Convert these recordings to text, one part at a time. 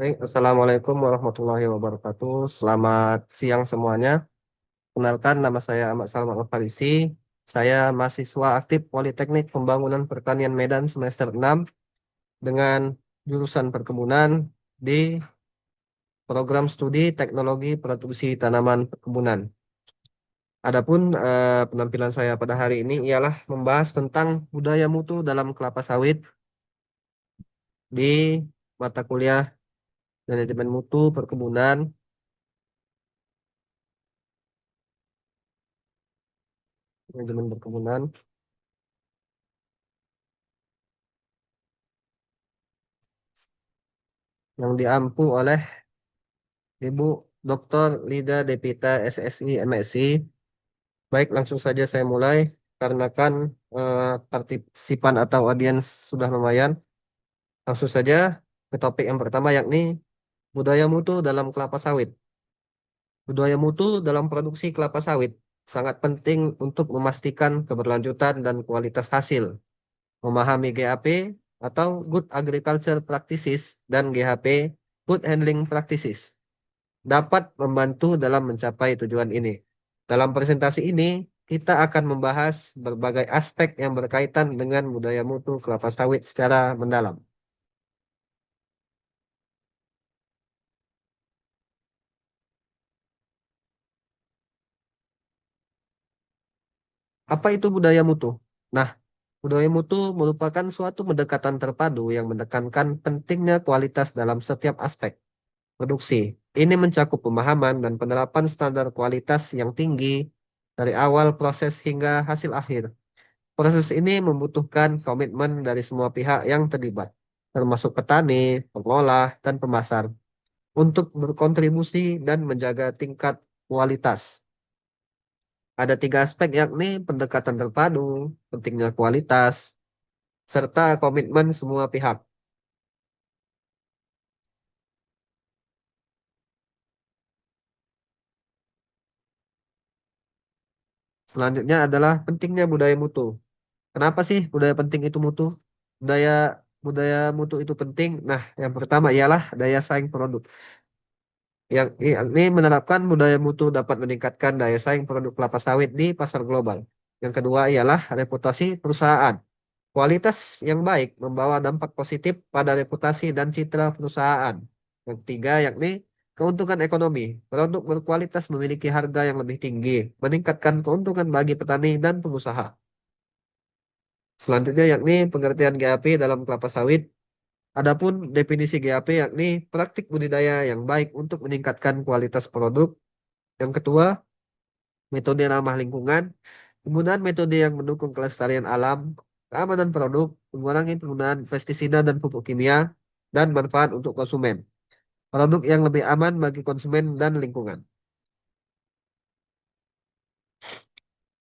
Baik, Assalamualaikum warahmatullahi wabarakatuh. Selamat siang semuanya. Kenalkan, nama saya Ahmad Salman Al-Farisi. Saya mahasiswa aktif Politeknik Pembangunan Pertanian Medan semester 6 dengan jurusan perkebunan di program studi Teknologi Produksi Tanaman Perkebunan. Adapun penampilan saya pada hari ini ialah membahas tentang budaya mutu dalam kelapa sawit di mata kuliah Manajemen Mutu Perkebunan, Manajemen Perkebunan yang diampu oleh Ibu Dr. Lida Depita SSI MSI. Baik, langsung saja saya mulai. Karena kan partisipan atau audiens sudah lumayan. Langsung saja ke topik yang pertama yakni budaya mutu dalam kelapa sawit. Budaya mutu dalam produksi kelapa sawit sangat penting untuk memastikan keberlanjutan dan kualitas hasil. Memahami GAP atau Good Agriculture Practices dan GHP Good Handling Practices dapat membantu dalam mencapai tujuan ini. Dalam presentasi ini, kita akan membahas berbagai aspek yang berkaitan dengan budaya mutu kelapa sawit secara mendalam. Apa itu budaya mutu? Nah, budaya mutu merupakan suatu pendekatan terpadu yang menekankan pentingnya kualitas dalam setiap aspek produksi. Ini mencakup pemahaman dan penerapan standar kualitas yang tinggi dari awal proses hingga hasil akhir. Proses ini membutuhkan komitmen dari semua pihak yang terlibat, termasuk petani, pengolah, dan pemasar, untuk berkontribusi dan menjaga tingkat kualitas. Ada tiga aspek yakni pendekatan terpadu, pentingnya kualitas, serta komitmen semua pihak. Selanjutnya adalah pentingnya budaya mutu. Kenapa sih budaya penting itu mutu? Budaya budaya mutu itu penting. Nah, yang pertama ialah daya saing produk. Yang ini menerapkan budaya mutu dapat meningkatkan daya saing produk kelapa sawit di pasar global. Yang kedua ialah reputasi perusahaan. Kualitas yang baik membawa dampak positif pada reputasi dan citra perusahaan. Yang ketiga yakni keuntungan ekonomi. Produk berkualitas memiliki harga yang lebih tinggi, meningkatkan keuntungan bagi petani dan pengusaha. Selanjutnya yakni pengertian GAP dalam kelapa sawit. Adapun definisi GAP yakni praktik budidaya yang baik untuk meningkatkan kualitas produk. Yang kedua, metode ramah lingkungan, penggunaan metode yang mendukung kelestarian alam, keamanan produk, mengurangi penggunaan pestisida dan pupuk kimia, dan manfaat untuk konsumen. Produk yang lebih aman bagi konsumen dan lingkungan.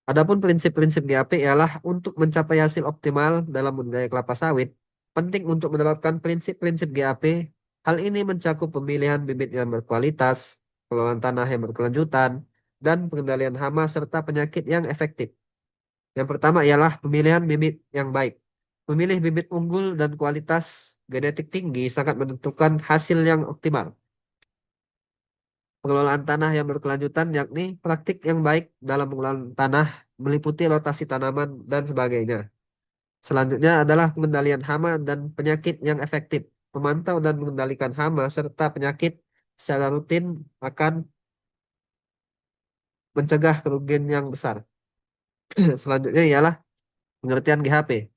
Adapun prinsip-prinsip GAP ialah untuk mencapai hasil optimal dalam budidaya kelapa sawit, penting untuk menerapkan prinsip-prinsip GAP. Hal ini mencakup pemilihan bibit yang berkualitas, pengelolaan tanah yang berkelanjutan, dan pengendalian hama serta penyakit yang efektif. Yang pertama ialah pemilihan bibit yang baik. Memilih bibit unggul dan kualitas genetik tinggi sangat menentukan hasil yang optimal. Pengelolaan tanah yang berkelanjutan yakni praktik yang baik dalam pengelolaan tanah meliputi rotasi tanaman dan sebagainya. Selanjutnya adalah pengendalian hama dan penyakit yang efektif. Memantau dan mengendalikan hama serta penyakit secara rutin akan mencegah kerugian yang besar. Selanjutnya ialah pengertian GHP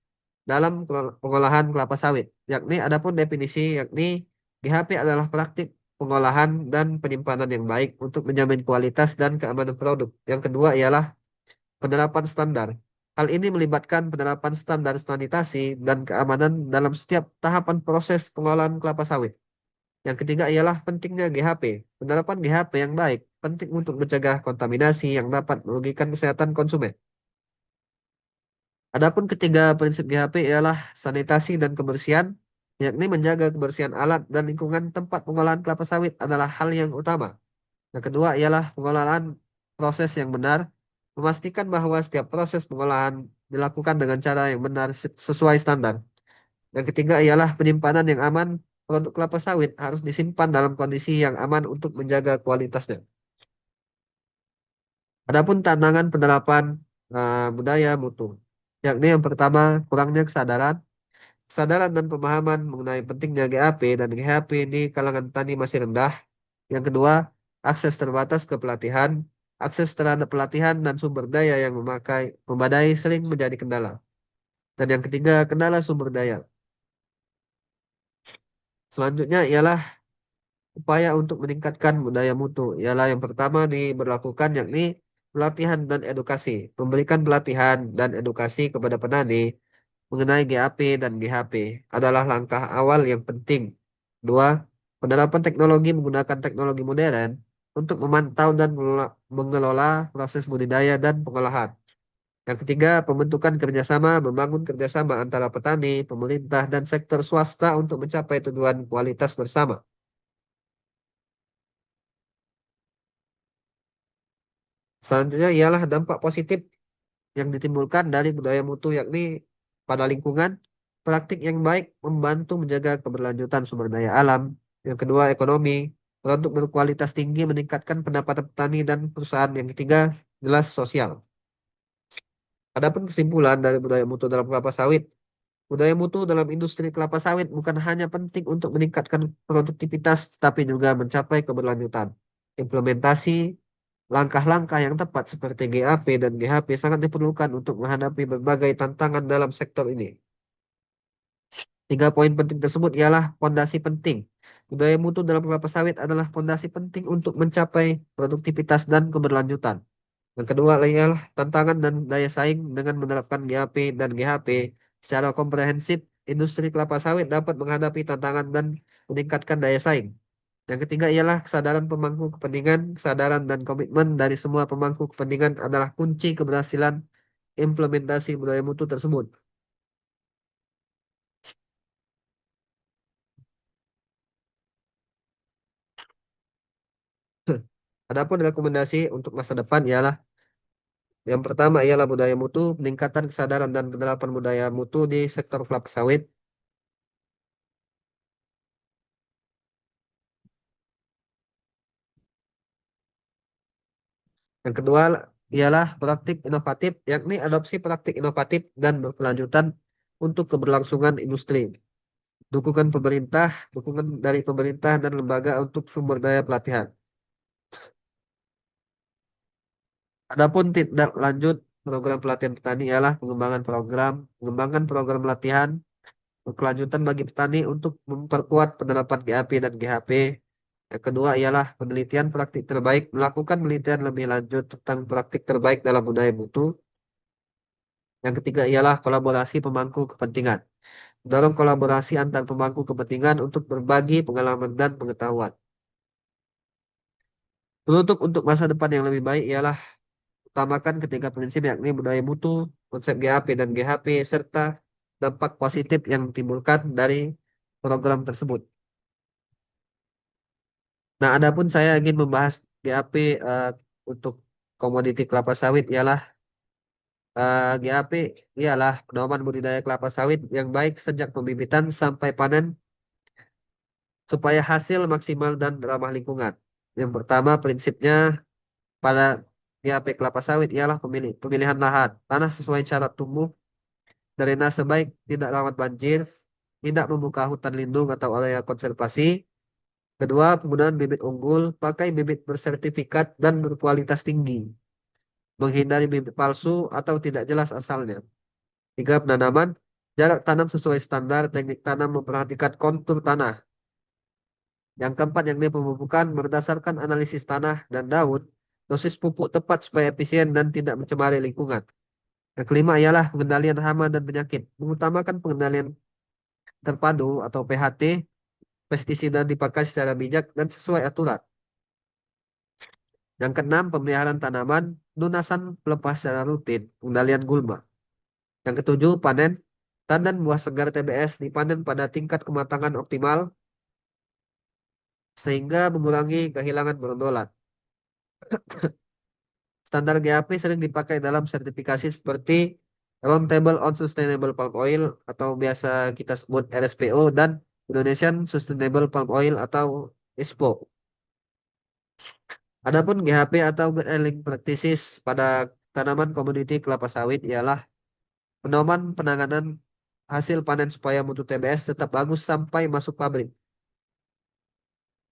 dalam pengolahan kelapa sawit, yakni adapun definisi yakni GHP adalah praktik pengolahan dan penyimpanan yang baik untuk menjamin kualitas dan keamanan produk. Yang kedua ialah penerapan standar. Hal ini melibatkan penerapan standar sanitasi dan keamanan dalam setiap tahapan proses pengolahan kelapa sawit. Yang ketiga ialah pentingnya GHP. Penerapan GHP yang baik penting untuk mencegah kontaminasi yang dapat merugikan kesehatan konsumen. Adapun ketiga prinsip GHP ialah sanitasi dan kebersihan, yakni menjaga kebersihan alat dan lingkungan tempat pengolahan kelapa sawit adalah hal yang utama. Yang kedua ialah pengolahan proses yang benar, memastikan bahwa setiap proses pengolahan dilakukan dengan cara yang benar sesuai standar. Yang ketiga ialah penyimpanan yang aman, produk kelapa sawit harus disimpan dalam kondisi yang aman untuk menjaga kualitasnya. Adapun tantangan penerapan budaya mutu, yakni yang pertama kurangnya kesadaran dan pemahaman mengenai pentingnya GAP dan GHP di kalangan petani masih rendah. Yang kedua, akses terbatas ke pelatihan, akses terhadap pelatihan dan sumber daya yang memadai sering menjadi kendala. Dan yang ketiga, kendala sumber daya. Selanjutnya ialah upaya untuk meningkatkan budaya mutu. Ialah yang pertama diberlakukan yakni pelatihan dan edukasi. Memberikan pelatihan dan edukasi kepada petani mengenai GAP dan GHP adalah langkah awal yang penting. Dua, penerapan teknologi menggunakan teknologi modern untuk memantau dan mengelola proses budidaya dan pengolahan. Yang ketiga, pembentukan kerjasama, membangun kerjasama antara petani, pemerintah, dan sektor swasta untuk mencapai tujuan kualitas bersama. Selanjutnya ialah dampak positif yang ditimbulkan dari budaya mutu yakni pada lingkungan, praktik yang baik membantu menjaga keberlanjutan sumber daya alam. Yang kedua, ekonomi, produk berkualitas tinggi meningkatkan pendapatan petani dan perusahaan. Yang ketiga, jelas sosial. Adapun kesimpulan dari budaya mutu dalam kelapa sawit, budaya mutu dalam industri kelapa sawit bukan hanya penting untuk meningkatkan produktivitas, tapi juga mencapai keberlanjutan. Implementasi langkah-langkah yang tepat seperti GAP dan GHP sangat diperlukan untuk menghadapi berbagai tantangan dalam sektor ini. Tiga poin penting tersebut ialah fondasi penting. Budaya mutu dalam kelapa sawit adalah fondasi penting untuk mencapai produktivitas dan keberlanjutan. Yang kedua ialah tantangan dan daya saing dengan menerapkan GAP dan GHP secara komprehensif. Industri kelapa sawit dapat menghadapi tantangan dan meningkatkan daya saing. Yang ketiga ialah kesadaran pemangku kepentingan, kesadaran dan komitmen dari semua pemangku kepentingan adalah kunci keberhasilan implementasi budaya mutu tersebut. Adapun rekomendasi untuk masa depan ialah yang pertama ialah budaya mutu, peningkatan kesadaran dan penerapan budaya mutu di sektor kelapa sawit. Yang kedua ialah praktik inovatif, yakni adopsi praktik inovatif dan berkelanjutan untuk keberlangsungan industri. Dukungan dari pemerintah dan lembaga untuk sumber daya pelatihan. Adapun tindak lanjut program pelatihan petani ialah pengembangan program pelatihan berkelanjutan bagi petani untuk memperkuat penerapan GAP dan GHP. Yang kedua ialah penelitian praktik terbaik, melakukan penelitian lebih lanjut tentang praktik terbaik dalam budaya mutu. Yang ketiga ialah kolaborasi pemangku kepentingan. Dorong kolaborasi antar pemangku kepentingan untuk berbagi pengalaman dan pengetahuan. Penutup untuk masa depan yang lebih baik ialah utamakan ketiga prinsip yakni budaya mutu, konsep GAP dan GHP, serta dampak positif yang ditimbulkan dari program tersebut. Nah, adapun saya ingin membahas GAP untuk komoditi kelapa sawit ialah GAP ialah pedoman budidaya kelapa sawit yang baik sejak pembibitan sampai panen supaya hasil maksimal dan ramah lingkungan. Yang pertama prinsipnya pada GAP kelapa sawit ialah pemilihan lahan, tanah sesuai syarat tumbuh, drainase baik, tidak rawan banjir, tidak membuka hutan lindung atau area konservasi. Kedua, penggunaan bibit unggul, pakai bibit bersertifikat dan berkualitas tinggi, menghindari bibit palsu atau tidak jelas asalnya. Tiga, penanaman, jarak tanam sesuai standar, teknik tanam memperhatikan kontur tanah. Yang keempat, yang pemupukan berdasarkan analisis tanah dan daun, dosis pupuk tepat supaya efisien dan tidak mencemari lingkungan. Yang kelima ialah pengendalian hama dan penyakit, mengutamakan pengendalian terpadu atau PHT, pestisida dipakai secara bijak dan sesuai aturan. Yang keenam, pemeliharaan tanaman, lunasan pelepas secara rutin, pengendalian gulma. Yang ketujuh, panen, tandan buah segar TBS dipanen pada tingkat kematangan optimal sehingga mengurangi kehilangan berondolan. Standar GAP sering dipakai dalam sertifikasi seperti Roundtable on Sustainable Palm Oil atau biasa kita sebut RSPO dan Indonesian Sustainable Palm Oil atau ISPO. Adapun GHP atau Good Handling Practices pada tanaman komoditi kelapa sawit ialah pedoman penanganan hasil panen supaya mutu TBS tetap bagus sampai masuk pabrik.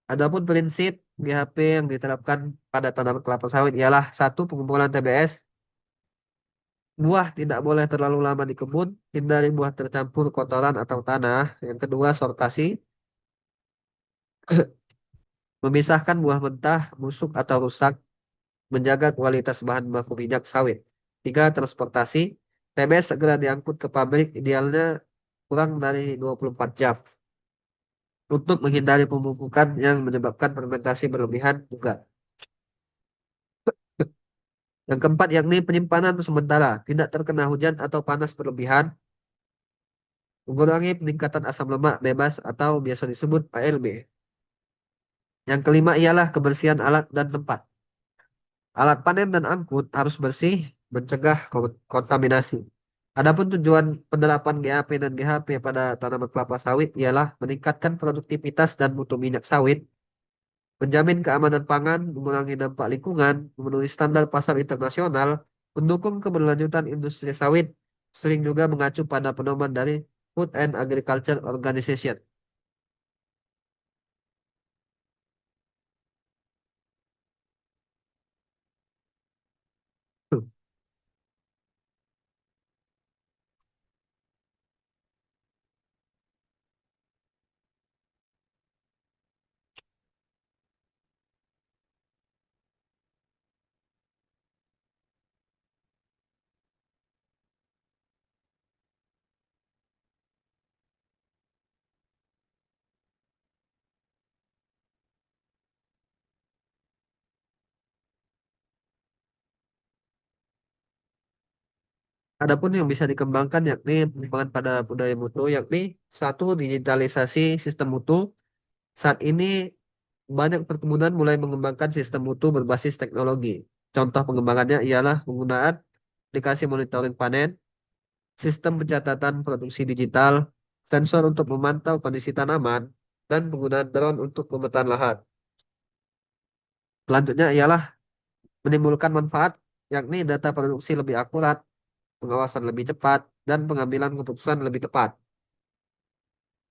Adapun prinsip GHP yang diterapkan pada tanaman kelapa sawit ialah satu pengumpulan TBS, buah tidak boleh terlalu lama di kebun, hindari buah tercampur kotoran atau tanah. Yang kedua sortasi, memisahkan buah mentah, busuk atau rusak, menjaga kualitas bahan baku minyak sawit. Tiga transportasi, TBS segera diangkut ke pabrik, idealnya kurang dari 24 jam. Untuk menghindari pemupukan yang menyebabkan fermentasi berlebihan juga. Yang keempat yakni penyimpanan sementara, tidak terkena hujan atau panas berlebihan, mengurangi peningkatan asam lemak bebas atau biasa disebut ALB. Yang kelima ialah kebersihan alat dan tempat. Alat panen dan angkut harus bersih, mencegah kontaminasi. Adapun tujuan penerapan GAP dan GHP pada tanaman kelapa sawit ialah meningkatkan produktivitas dan mutu minyak sawit, menjamin keamanan pangan, mengurangi dampak lingkungan, memenuhi standar pasar internasional, mendukung keberlanjutan industri sawit, sering juga mengacu pada pedoman dari Food and Agriculture Organization. Adapun yang bisa dikembangkan yakni pengembangan pada budaya mutu, yakni satu digitalisasi sistem mutu. Saat ini banyak perkebunan mulai mengembangkan sistem mutu berbasis teknologi. Contoh pengembangannya ialah penggunaan aplikasi monitoring panen, sistem pencatatan produksi digital, sensor untuk memantau kondisi tanaman, dan penggunaan drone untuk pemetaan lahan. Selanjutnya ialah menimbulkan manfaat, yakni data produksi lebih akurat, pengawasan lebih cepat, dan pengambilan keputusan lebih tepat.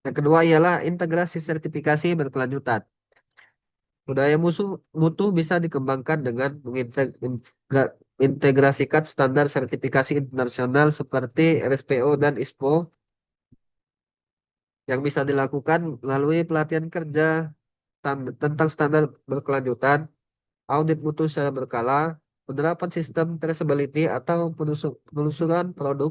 Yang kedua ialah integrasi sertifikasi berkelanjutan. Budaya mutu bisa dikembangkan dengan mengintegrasikan standar sertifikasi internasional seperti RSPO dan ISPO yang bisa dilakukan melalui pelatihan kerja tentang standar berkelanjutan, audit mutu secara berkala, penerapan sistem traceability atau penelusuran produk.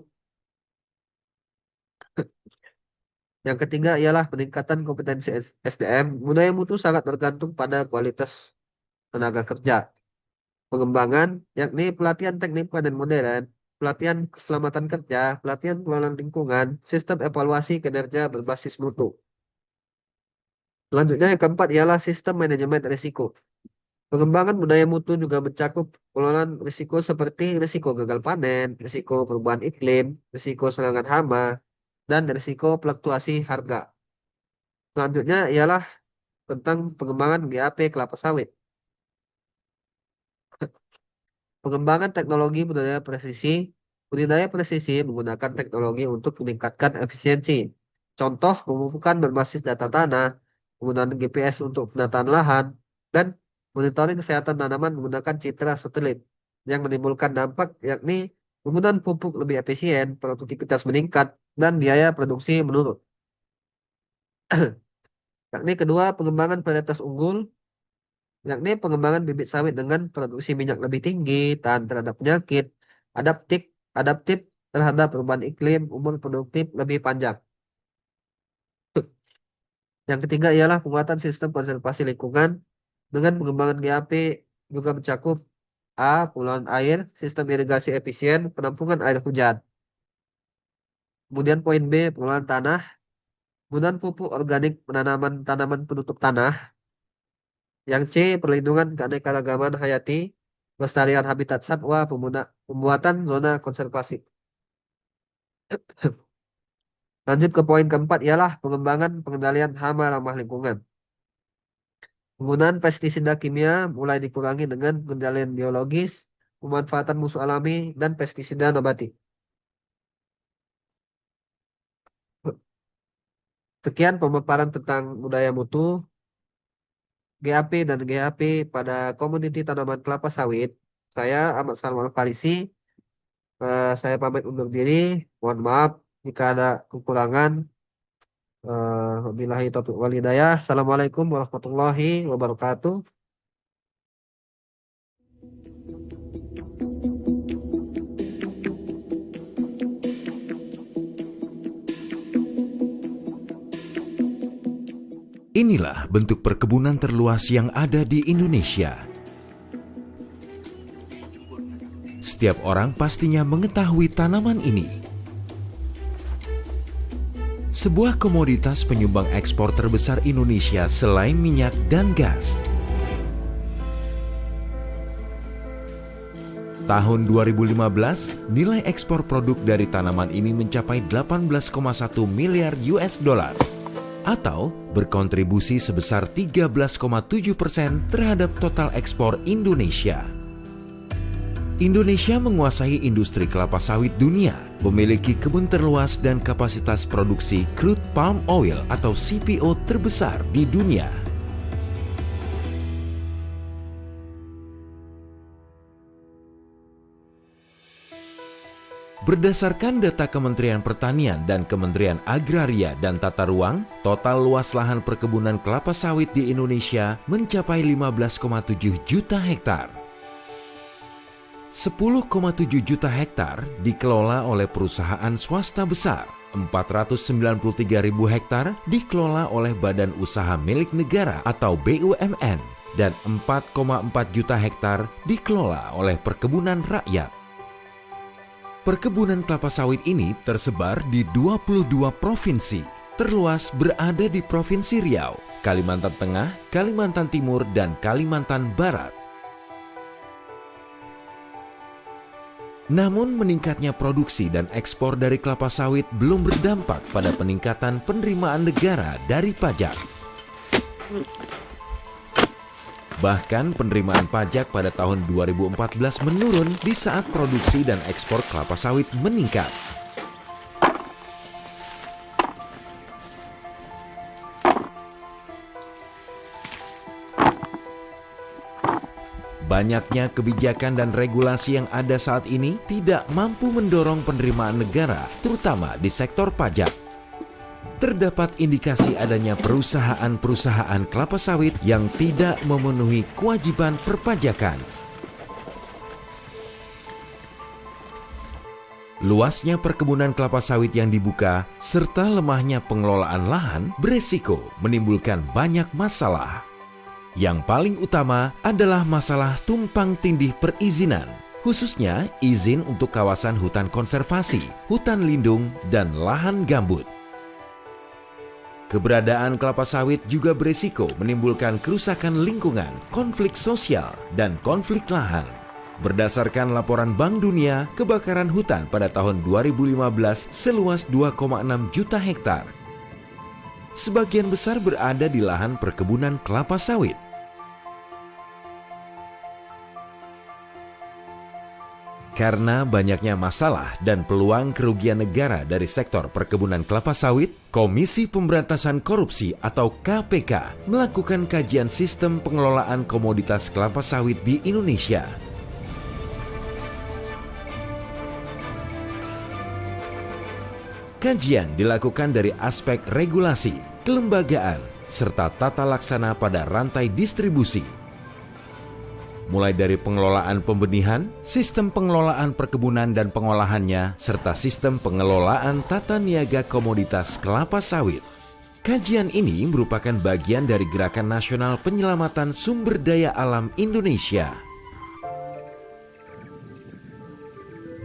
Yang ketiga ialah peningkatan kompetensi SDM. Budaya mutu sangat bergantung pada kualitas tenaga kerja. Pengembangan, yakni pelatihan teknik panen modern, pelatihan keselamatan kerja, pelatihan pengelolaan lingkungan, sistem evaluasi kinerja berbasis mutu. Selanjutnya yang keempat ialah sistem manajemen risiko. Pengembangan budaya mutu juga mencakup pengelolaan risiko seperti risiko gagal panen, risiko perubahan iklim, risiko serangan hama, dan risiko fluktuasi harga. Selanjutnya ialah tentang pengembangan GAP kelapa sawit. Pengembangan teknologi budidaya presisi menggunakan teknologi untuk meningkatkan efisiensi. Contoh, pemupukan berbasis data tanah, penggunaan GPS untuk penataan lahan, dan monitoring kesehatan tanaman menggunakan citra satelit yang menimbulkan dampak yakni penggunaan pupuk lebih efisien, produktivitas meningkat, dan biaya produksi menurun. Yakni kedua, pengembangan varietas unggul yakni pengembangan bibit sawit dengan produksi minyak lebih tinggi, tahan terhadap penyakit, adaptif, adaptif terhadap perubahan iklim, umur produktif lebih panjang. Yang ketiga ialah penguatan sistem konservasi lingkungan dengan pengembangan GAP juga mencakup A. Pengelolaan air, sistem irigasi efisien, penampungan air hujan. Kemudian poin B, pengelolaan tanah, penggunaan pupuk organik penanaman tanaman penutup tanah. Yang C, perlindungan keanekaragaman hayati, pelestarian habitat satwa, pembuatan zona konservasi. Lanjut ke poin keempat ialah pengembangan pengendalian hama ramah lingkungan. Penggunaan pestisida kimia mulai dikurangi dengan pengendalian biologis, pemanfaatan musuh alami, dan pestisida nabati. Sekian pemaparan tentang budaya mutu, GAP dan GHP pada komoditi tanaman kelapa sawit. Saya Ahmad Salman Farisi, saya pamit undur diri. Mohon maaf jika ada kekurangan. Wabillahi taufiq wal hidayah. Assalamualaikum warahmatullahi wabarakatuh. Inilah bentuk perkebunan terluas yang ada di Indonesia. Setiap orang pastinya mengetahui tanaman ini. Sebuah komoditas penyumbang ekspor terbesar Indonesia selain minyak dan gas. Tahun 2015, nilai ekspor produk dari tanaman ini mencapai 18,1 miliar US dollar atau berkontribusi sebesar 13,7% terhadap total ekspor Indonesia. Indonesia menguasai industri kelapa sawit dunia, memiliki kebun terluas dan kapasitas produksi crude palm oil atau CPO terbesar di dunia. Berdasarkan data Kementerian Pertanian dan Kementerian Agraria dan Tata Ruang, total luas lahan perkebunan kelapa sawit di Indonesia mencapai 15,7 juta hektar. 10,7 juta hektar dikelola oleh perusahaan swasta besar, 493.000 hektar dikelola oleh badan usaha milik negara atau BUMN, dan 4,4 juta hektar dikelola oleh perkebunan rakyat. Perkebunan kelapa sawit ini tersebar di 22 provinsi, terluas berada di Provinsi Riau, Kalimantan Tengah, Kalimantan Timur, dan Kalimantan Barat. Namun meningkatnya produksi dan ekspor dari kelapa sawit belum berdampak pada peningkatan penerimaan negara dari pajak. Bahkan penerimaan pajak pada tahun 2014 menurun di saat produksi dan ekspor kelapa sawit meningkat. Banyaknya kebijakan dan regulasi yang ada saat ini tidak mampu mendorong penerimaan negara, terutama di sektor pajak. Terdapat indikasi adanya perusahaan-perusahaan kelapa sawit yang tidak memenuhi kewajiban perpajakan. Luasnya perkebunan kelapa sawit yang dibuka serta lemahnya pengelolaan lahan beresiko menimbulkan banyak masalah. Yang paling utama adalah masalah tumpang tindih perizinan, khususnya izin untuk kawasan hutan konservasi, hutan lindung, dan lahan gambut. Keberadaan kelapa sawit juga berisiko menimbulkan kerusakan lingkungan, konflik sosial, dan konflik lahan. Berdasarkan laporan Bank Dunia, kebakaran hutan pada tahun 2015 seluas 2,6 juta hektar. Sebagian besar berada di lahan perkebunan kelapa sawit. Karena banyaknya masalah dan peluang kerugian negara dari sektor perkebunan kelapa sawit, Komisi Pemberantasan Korupsi atau KPK melakukan kajian sistem pengelolaan komoditas kelapa sawit di Indonesia. Kajian dilakukan dari aspek regulasi, kelembagaan, serta tata laksana pada rantai distribusi. Mulai dari pengelolaan pembenihan, sistem pengelolaan perkebunan dan pengolahannya, serta sistem pengelolaan tata niaga komoditas kelapa sawit. Kajian ini merupakan bagian dari Gerakan Nasional Penyelamatan Sumber Daya Alam Indonesia.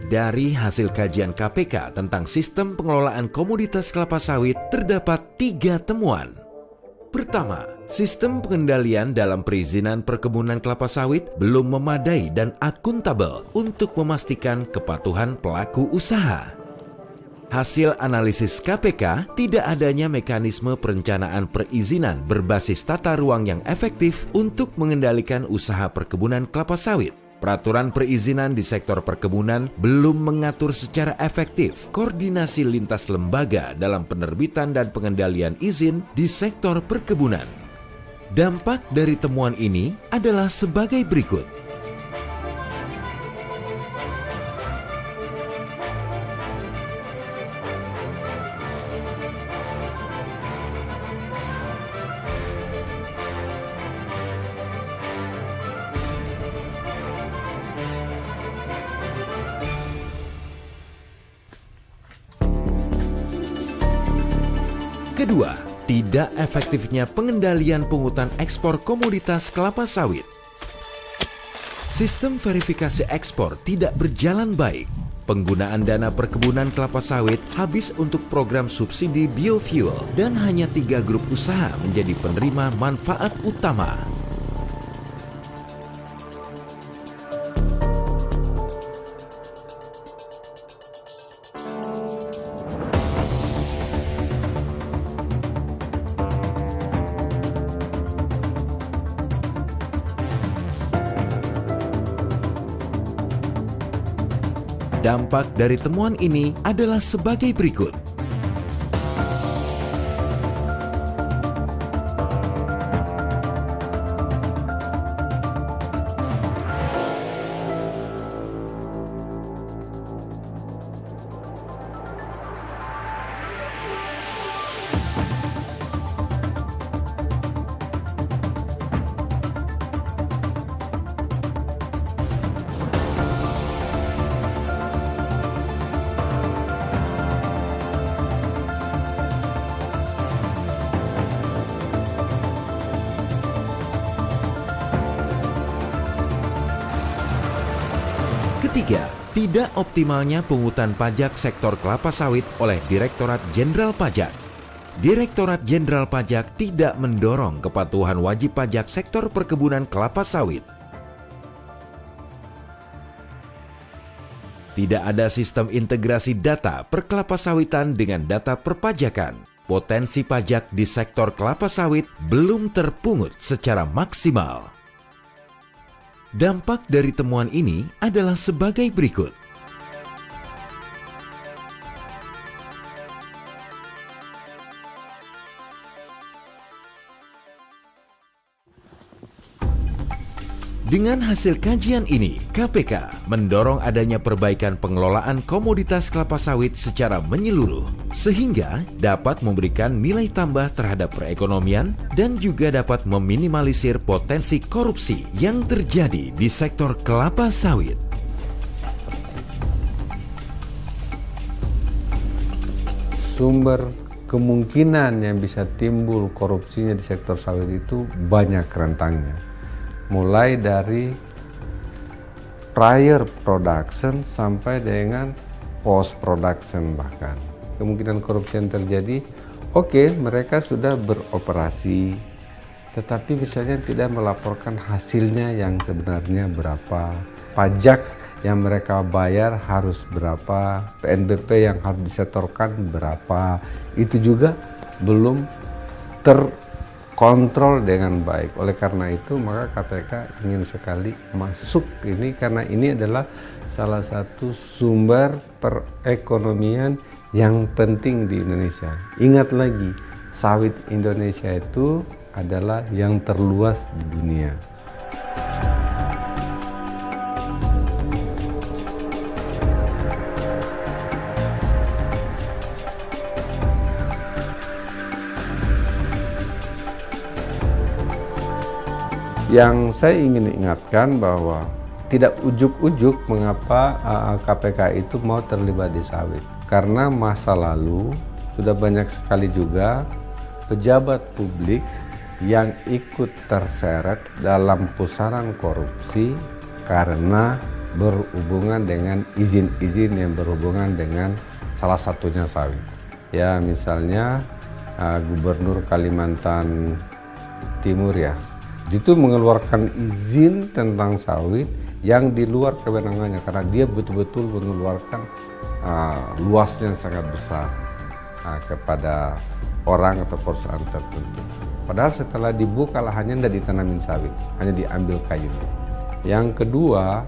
Dari hasil kajian KPK tentang sistem pengelolaan komoditas kelapa sawit, terdapat 3 temuan. Pertama, sistem pengendalian dalam perizinan perkebunan kelapa sawit belum memadai dan akuntabel untuk memastikan kepatuhan pelaku usaha. Hasil analisis KPK, tidak adanya mekanisme perencanaan perizinan berbasis tata ruang yang efektif untuk mengendalikan usaha perkebunan kelapa sawit. Peraturan perizinan di sektor perkebunan belum mengatur secara efektif koordinasi lintas lembaga dalam penerbitan dan pengendalian izin di sektor perkebunan. Dampak dari temuan ini adalah sebagai berikut. Kedua, tidak efektifnya pengendalian pungutan ekspor komoditas kelapa sawit. Sistem verifikasi ekspor tidak berjalan baik. Penggunaan dana perkebunan kelapa sawit habis untuk program subsidi biofuel dan hanya 3 grup usaha menjadi penerima manfaat utama. Dampak dari temuan ini adalah sebagai berikut. Ketiga, tidak optimalnya pungutan pajak sektor kelapa sawit oleh Direktorat Jenderal Pajak. Direktorat Jenderal Pajak tidak mendorong kepatuhan wajib pajak sektor perkebunan kelapa sawit. Tidak ada sistem integrasi data perkelapa sawitan dengan data perpajakan. Potensi pajak di sektor kelapa sawit belum terpungut secara maksimal. Dampak dari temuan ini adalah sebagai berikut. Dengan hasil kajian ini, KPK mendorong adanya perbaikan pengelolaan komoditas kelapa sawit secara menyeluruh, sehingga dapat memberikan nilai tambah terhadap perekonomian dan juga dapat meminimalisir potensi korupsi yang terjadi di sektor kelapa sawit. Sumber kemungkinan yang bisa timbul korupsinya di sektor sawit itu banyak rentangnya. Mulai dari prior production sampai dengan post production bahkan. Kemungkinan korupsi yang terjadi, oke, mereka sudah beroperasi, tetapi misalnya tidak melaporkan hasilnya yang sebenarnya berapa, pajak yang mereka bayar harus berapa, PNBP yang harus disetorkan berapa, itu juga belum terkontrol dengan baik. Oleh karena itu maka KPK ingin sekali masuk ini, karena ini adalah salah satu sumber perekonomian yang penting di Indonesia. Ingat lagi, sawit Indonesia itu adalah yang terluas di dunia. Yang saya ingin ingatkan bahwa tidak ujuk-ujuk mengapa KPK itu mau terlibat di sawit. Karena masa lalu sudah banyak sekali juga pejabat publik yang ikut terseret dalam pusaran korupsi karena berhubungan dengan izin-izin yang berhubungan dengan salah satunya sawit. Ya, misalnya Gubernur Kalimantan Timur ya, itu mengeluarkan izin tentang sawit yang di luar kewenangannya, karena dia betul-betul mengeluarkan luasnya sangat besar kepada orang atau perusahaan tertentu. Padahal setelah dibuka lahannya tidak ditanamin sawit, hanya diambil kayunya. Yang kedua,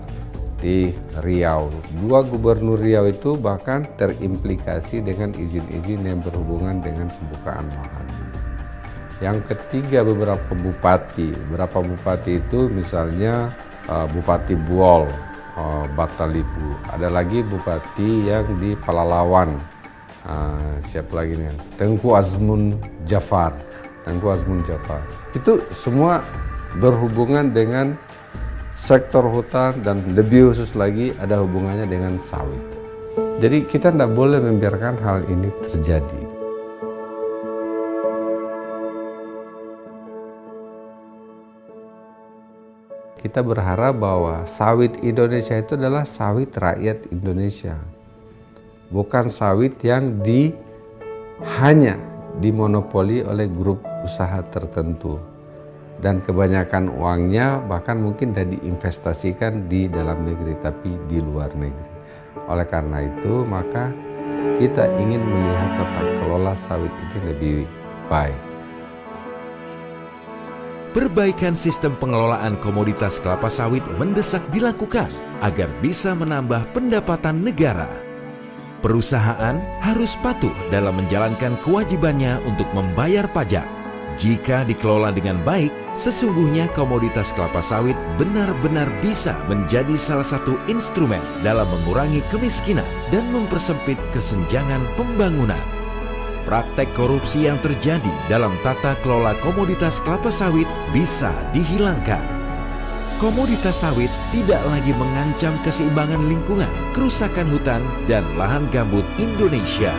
di Riau, 2 gubernur Riau itu bahkan terimplikasi dengan izin-izin yang berhubungan dengan pembukaan lahan. Yang ketiga, beberapa bupati itu misalnya Bupati Buol, Batalibu, ada lagi bupati yang di Palalawan, siapa lagi nih, Tengku Azmun Jafar, itu semua berhubungan dengan sektor hutan dan lebih khusus lagi ada hubungannya dengan sawit. Jadi kita tidak boleh membiarkan hal ini terjadi. Kita berharap bahwa sawit Indonesia itu adalah sawit rakyat Indonesia, bukan sawit yang hanya dimonopoli oleh grup usaha tertentu. Dan kebanyakan uangnya bahkan mungkin tidak diinvestasikan di dalam negeri, tapi di luar negeri. Oleh karena itu, maka kita ingin melihat tata kelola sawit ini lebih baik. Perbaikan sistem pengelolaan komoditas kelapa sawit mendesak dilakukan agar bisa menambah pendapatan negara. Perusahaan harus patuh dalam menjalankan kewajibannya untuk membayar pajak. Jika dikelola dengan baik, sesungguhnya komoditas kelapa sawit benar-benar bisa menjadi salah satu instrumen dalam mengurangi kemiskinan dan mempersempit kesenjangan pembangunan. Praktek korupsi yang terjadi dalam tata kelola komoditas kelapa sawit bisa dihilangkan. Komoditas sawit tidak lagi mengancam keseimbangan lingkungan, kerusakan hutan, dan lahan gambut Indonesia.